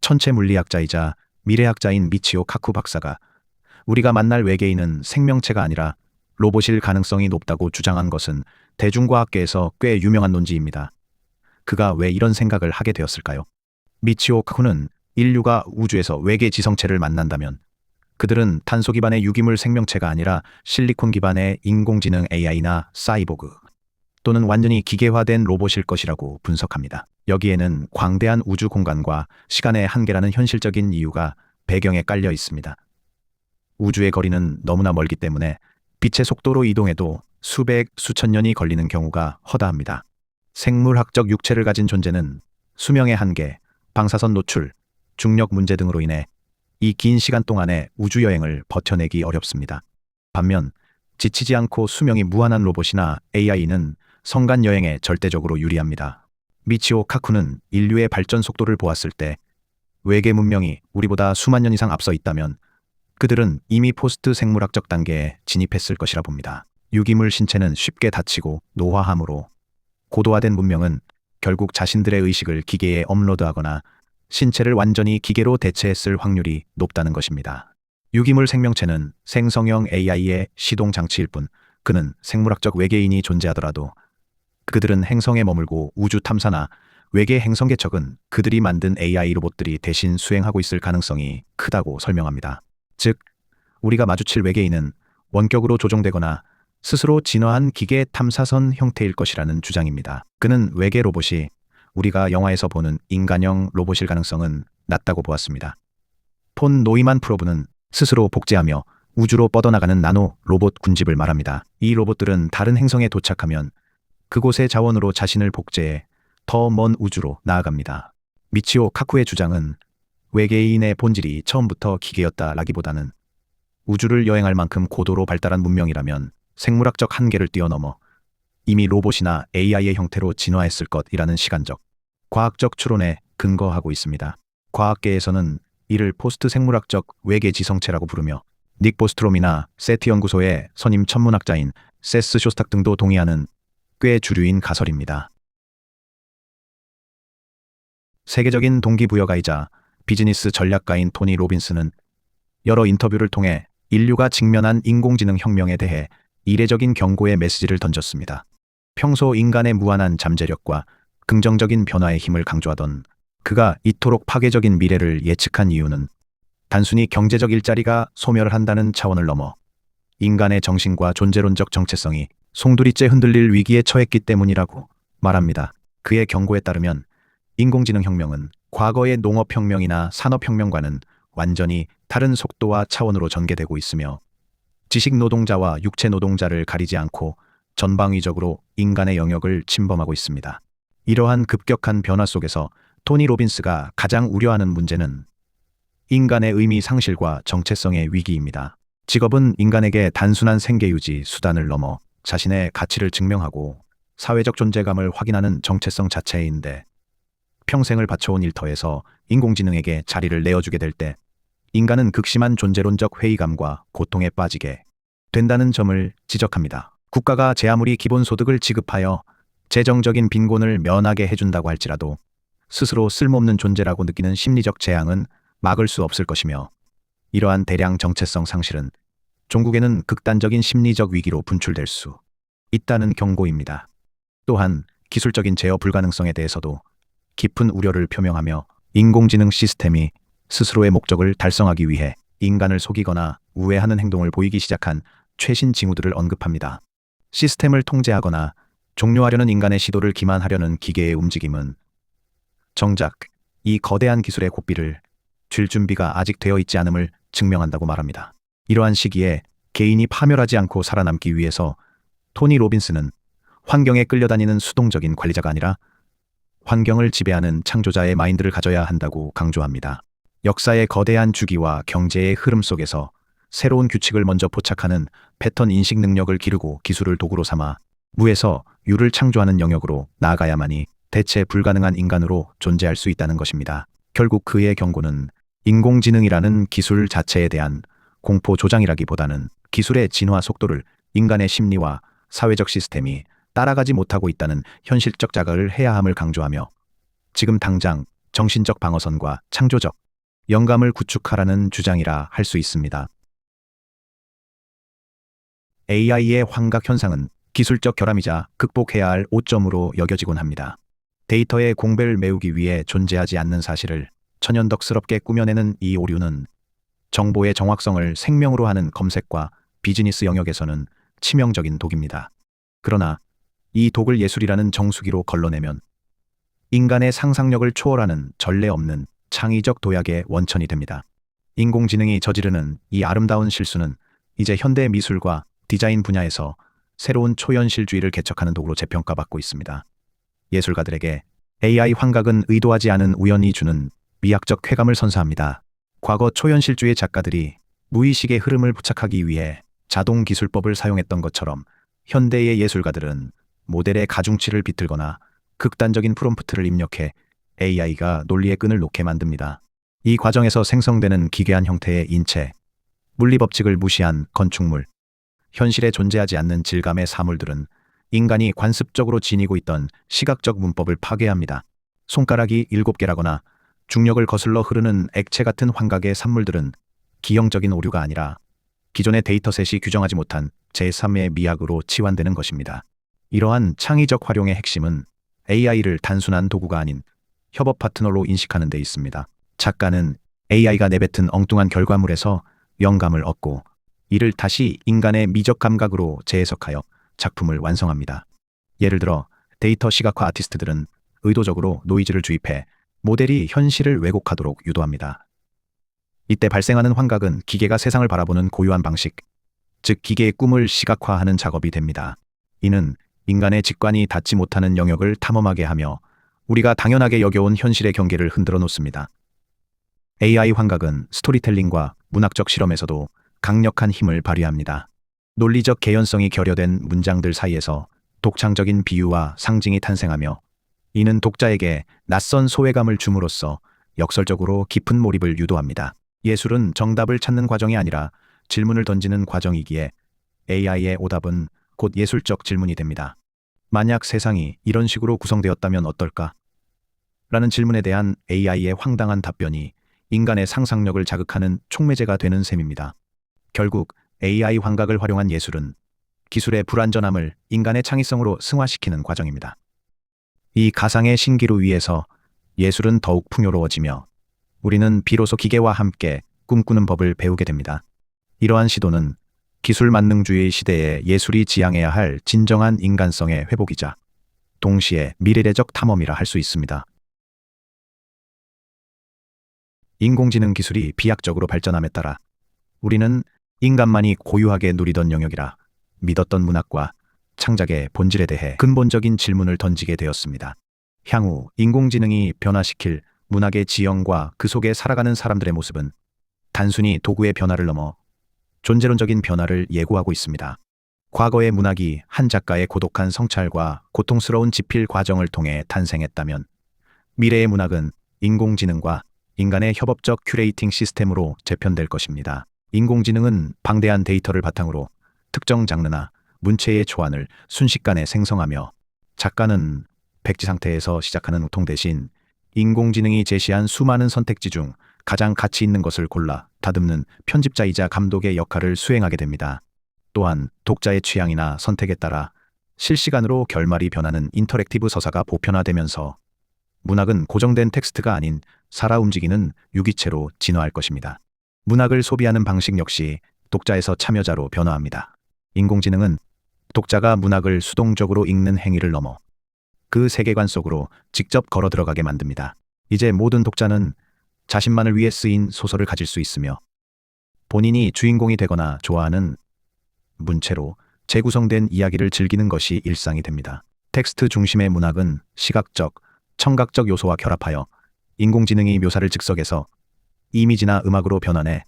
천체 물리학자이자 미래학자인 미치오 카쿠 박사가 우리가 만날 외계인은 생명체가 아니라 로봇일 가능성이 높다고 주장한 것은 대중과학계에서 꽤 유명한 논지입니다. 그가 왜 이런 생각을 하게 되었을까요? 미치오 카쿠는 인류가 우주에서 외계 지성체를 만난다면 그들은 탄소 기반의 유기물 생명체가 아니라 실리콘 기반의 인공지능 AI나 사이보그 또는 완전히 기계화된 로봇일 것이라고 분석합니다. 여기에는 광대한 우주 공간과 시간의 한계라는 현실적인 이유가 배경에 깔려 있습니다. 우주의 거리는 너무나 멀기 때문에 빛의 속도로 이동해도 수백, 수천 년이 걸리는 경우가 허다합니다. 생물학적 육체를 가진 존재는 수명의 한계, 방사선 노출, 중력 문제 등으로 인해 이 긴 시간 동안의 우주여행을 버텨내기 어렵습니다. 반면 지치지 않고 수명이 무한한 로봇이나 AI는 성간 여행에 절대적으로 유리합니다. 미치오 카쿠는 인류의 발전 속도를 보았을 때 외계 문명이 우리보다 수만 년 이상 앞서 있다면 그들은 이미 포스트 생물학적 단계에 진입했을 것이라 봅니다. 유기물 신체는 쉽게 다치고 노화하므로 고도화된 문명은 결국 자신들의 의식을 기계에 업로드하거나 신체를 완전히 기계로 대체했을 확률이 높다는 것입니다. 유기물 생명체는 생성형 AI의 시동 장치일 뿐 그는 생물학적 외계인이 존재하더라도 그들은 행성에 머물고 우주 탐사나 외계 행성 개척은 그들이 만든 AI 로봇들이 대신 수행하고 있을 가능성이 크다고 설명합니다. 즉, 우리가 마주칠 외계인은 원격으로 조종되거나 스스로 진화한 기계 탐사선 형태일 것이라는 주장입니다. 그는 외계 로봇이 우리가 영화에서 보는 인간형 로봇일 가능성은 낮다고 보았습니다. 폰 노이만 프로브는 스스로 복제하며 우주로 뻗어나가는 나노 로봇 군집을 말합니다. 이 로봇들은 다른 행성에 도착하면 그곳의 자원으로 자신을 복제해 더 먼 우주로 나아갑니다. 미치오 카쿠의 주장은 외계인의 본질이 처음부터 기계였다라기보다는 우주를 여행할 만큼 고도로 발달한 문명이라면 생물학적 한계를 뛰어넘어 이미 로봇이나 AI의 형태로 진화했을 것이라는 시간적, 과학적 추론에 근거하고 있습니다. 과학계에서는 이를 포스트 생물학적 외계 지성체라고 부르며 닉 보스트롬이나 세티 연구소의 선임 천문학자인 세스 쇼스탁 등도 동의하는 꽤 주류인 가설입니다. 세계적인 동기부여가이자 비즈니스 전략가인 토니 로빈스는 여러 인터뷰를 통해 인류가 직면한 인공지능 혁명에 대해 이례적인 경고의 메시지를 던졌습니다. 평소 인간의 무한한 잠재력과 긍정적인 변화의 힘을 강조하던 그가 이토록 파괴적인 미래를 예측한 이유는 단순히 경제적 일자리가 소멸한다는 차원을 넘어 인간의 정신과 존재론적 정체성이 송두리째 흔들릴 위기에 처했기 때문이라고 말합니다. 그의 경고에 따르면 인공지능 혁명은 과거의 농업혁명이나 산업혁명과는 완전히 다른 속도와 차원으로 전개되고 있으며 지식 노동자와 육체 노동자를 가리지 않고 전방위적으로 인간의 영역을 침범하고 있습니다. 이러한 급격한 변화 속에서 토니 로빈스가 가장 우려하는 문제는 인간의 의미 상실과 정체성의 위기입니다. 직업은 인간에게 단순한 생계유지 수단을 넘어 자신의 가치를 증명하고 사회적 존재감을 확인하는 정체성 자체인데 평생을 바쳐온 일터에서 인공지능에게 자리를 내어주게 될 때 인간은 극심한 존재론적 회의감과 고통에 빠지게 된다는 점을 지적합니다. 국가가 제 아무리 기본소득을 지급하여 재정적인 빈곤을 면하게 해준다고 할지라도 스스로 쓸모없는 존재라고 느끼는 심리적 재앙은 막을 수 없을 것이며 이러한 대량 정체성 상실은 종국에는 극단적인 심리적 위기로 분출될 수 있다는 경고입니다. 또한 기술적인 제어 불가능성에 대해서도 깊은 우려를 표명하며 인공지능 시스템이 스스로의 목적을 달성하기 위해 인간을 속이거나 우회하는 행동을 보이기 시작한 최신 징후들을 언급합니다. 시스템을 통제하거나 종료하려는 인간의 시도를 기만하려는 기계의 움직임은 정작 이 거대한 기술의 고삐를 쥘 준비가 아직 되어 있지 않음을 증명한다고 말합니다. 이러한 시기에 개인이 파멸하지 않고 살아남기 위해서 토니 로빈스는 환경에 끌려다니는 수동적인 관리자가 아니라 환경을 지배하는 창조자의 마인드를 가져야 한다고 강조합니다. 역사의 거대한 주기와 경제의 흐름 속에서 새로운 규칙을 먼저 포착하는 패턴 인식 능력을 기르고 기술을 도구로 삼아 무에서 유를 창조하는 영역으로 나아가야만이 대체 불가능한 인간으로 존재할 수 있다는 것입니다. 결국 그의 경고는 인공지능이라는 기술 자체에 대한 공포 조장이라기보다는 기술의 진화 속도를 인간의 심리와 사회적 시스템이 따라가지 못하고 있다는 현실적 자각을 해야 함을 강조하며 지금 당장 정신적 방어선과 창조적 영감을 구축하라는 주장이라 할 수 있습니다. AI의 환각 현상은 기술적 결함이자 극복해야 할 오점으로 여겨지곤 합니다. 데이터의 공배를 메우기 위해 존재하지 않는 사실을 천연덕스럽게 꾸며내는 이 오류는 정보의 정확성을 생명으로 하는 검색과 비즈니스 영역에서는 치명적인 독입니다. 그러나 이 독을 예술이라는 정수기로 걸러내면 인간의 상상력을 초월하는 전례 없는 창의적 도약의 원천이 됩니다. 인공지능이 저지르는 이 아름다운 실수는 이제 현대 미술과 디자인 분야에서 새로운 초현실주의를 개척하는 도구로 재평가받고 있습니다. 예술가들에게 AI 환각은 의도하지 않은 우연이 주는 미학적 쾌감을 선사합니다. 과거 초현실주의 작가들이 무의식의 흐름을 포착하기 위해 자동 기술법을 사용했던 것처럼 현대의 예술가들은 모델의 가중치를 비틀거나 극단적인 프롬프트를 입력해 AI가 논리의 끈을 놓게 만듭니다. 이 과정에서 생성되는 기괴한 형태의 인체, 물리법칙을 무시한 건축물, 현실에 존재하지 않는 질감의 사물들은 인간이 관습적으로 지니고 있던 시각적 문법을 파괴합니다. 손가락이 7개라거나 중력을 거슬러 흐르는 액체 같은 환각의 산물들은 기형적인 오류가 아니라 기존의 데이터셋이 규정하지 못한 제3의 미학으로 치환되는 것입니다. 이러한 창의적 활용의 핵심은 AI를 단순한 도구가 아닌 협업 파트너로 인식하는 데 있습니다. 작가는 AI가 내뱉은 엉뚱한 결과물에서 영감을 얻고 이를 다시 인간의 미적 감각으로 재해석하여 작품을 완성합니다. 예를 들어 데이터 시각화 아티스트들은 의도적으로 노이즈를 주입해 모델이 현실을 왜곡하도록 유도합니다. 이때 발생하는 환각은 기계가 세상을 바라보는 고유한 방식, 즉 기계의 꿈을 시각화하는 작업이 됩니다. 이는 인간의 직관이 닿지 못하는 영역을 탐험하게 하며 우리가 당연하게 여겨온 현실의 경계를 흔들어 놓습니다. AI 환각은 스토리텔링과 문학적 실험에서도 강력한 힘을 발휘합니다. 논리적 개연성이 결여된 문장들 사이에서 독창적인 비유와 상징이 탄생하며 이는 독자에게 낯선 소외감을 줌으로써 역설적으로 깊은 몰입을 유도합니다. 예술은 정답을 찾는 과정이 아니라 질문을 던지는 과정이기에 AI의 오답은 곧 예술적 질문이 됩니다. 만약 세상이 이런 식으로 구성되었다면 어떨까? 라는 질문에 대한 AI의 황당한 답변이 인간의 상상력을 자극하는 촉매제가 되는 셈입니다. 결국 AI 환각을 활용한 예술은 기술의 불완전함을 인간의 창의성으로 승화시키는 과정입니다. 이 가상의 신기루 위에서 예술은 더욱 풍요로워지며 우리는 비로소 기계와 함께 꿈꾸는 법을 배우게 됩니다. 이러한 시도는 기술 만능주의 시대에 예술이 지향해야 할 진정한 인간성의 회복이자 동시에 미래적 탐험이라 할 수 있습니다. 인공지능 기술이 비약적으로 발전함에 따라 우리는 인간만이 고유하게 누리던 영역이라 믿었던 문학과 창작의 본질에 대해 근본적인 질문을 던지게 되었습니다. 향후 인공지능이 변화시킬 문학의 지형과 그 속에 살아가는 사람들의 모습은 단순히 도구의 변화를 넘어 존재론적인 변화를 예고하고 있습니다. 과거의 문학이 한 작가의 고독한 성찰과 고통스러운 집필 과정을 통해 탄생했다면 미래의 문학은 인공지능과 인간의 협업적 큐레이팅 시스템으로 재편될 것입니다. 인공지능은 방대한 데이터를 바탕으로 특정 장르나 문체의 초안을 순식간에 생성하며 작가는 백지 상태에서 시작하는 우통 대신 인공지능이 제시한 수많은 선택지 중 가장 가치 있는 것을 골라 다듬는 편집자이자 감독의 역할을 수행하게 됩니다. 또한 독자의 취향이나 선택에 따라 실시간으로 결말이 변하는 인터랙티브 서사가 보편화되면서 문학은 고정된 텍스트가 아닌 살아 움직이는 유기체로 진화할 것입니다. 문학을 소비하는 방식 역시 독자에서 참여자로 변화합니다. 인공지능은 독자가 문학을 수동적으로 읽는 행위를 넘어 그 세계관 속으로 직접 걸어 들어가게 만듭니다. 이제 모든 독자는 자신만을 위해 쓰인 소설을 가질 수 있으며 본인이 주인공이 되거나 좋아하는 문체로 재구성된 이야기를 즐기는 것이 일상이 됩니다. 텍스트 중심의 문학은 시각적, 청각적 요소와 결합하여 인공지능이 묘사를 즉석에서 이미지나 음악으로 변환해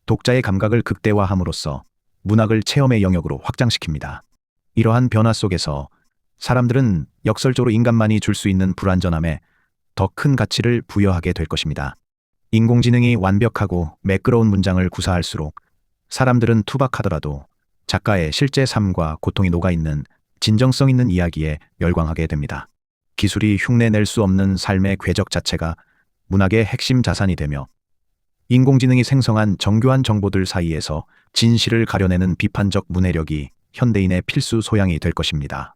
독자의 감각을 극대화함으로써 문학을 체험의 영역으로 확장시킵니다. 이러한 변화 속에서 사람들은 역설적으로 인간만이 줄 수 있는 불완전함에 더 큰 가치를 부여하게 될 것입니다. 인공지능이 완벽하고 매끄러운 문장을 구사할수록 사람들은 투박하더라도 작가의 실제 삶과 고통이 녹아있는 진정성 있는 이야기에 열광하게 됩니다. 기술이 흉내낼 수 없는 삶의 궤적 자체가 문학의 핵심 자산이 되며 인공지능이 생성한 정교한 정보들 사이에서 진실을 가려내는 비판적 문해력이 현대인의 필수 소양이 될 것입니다.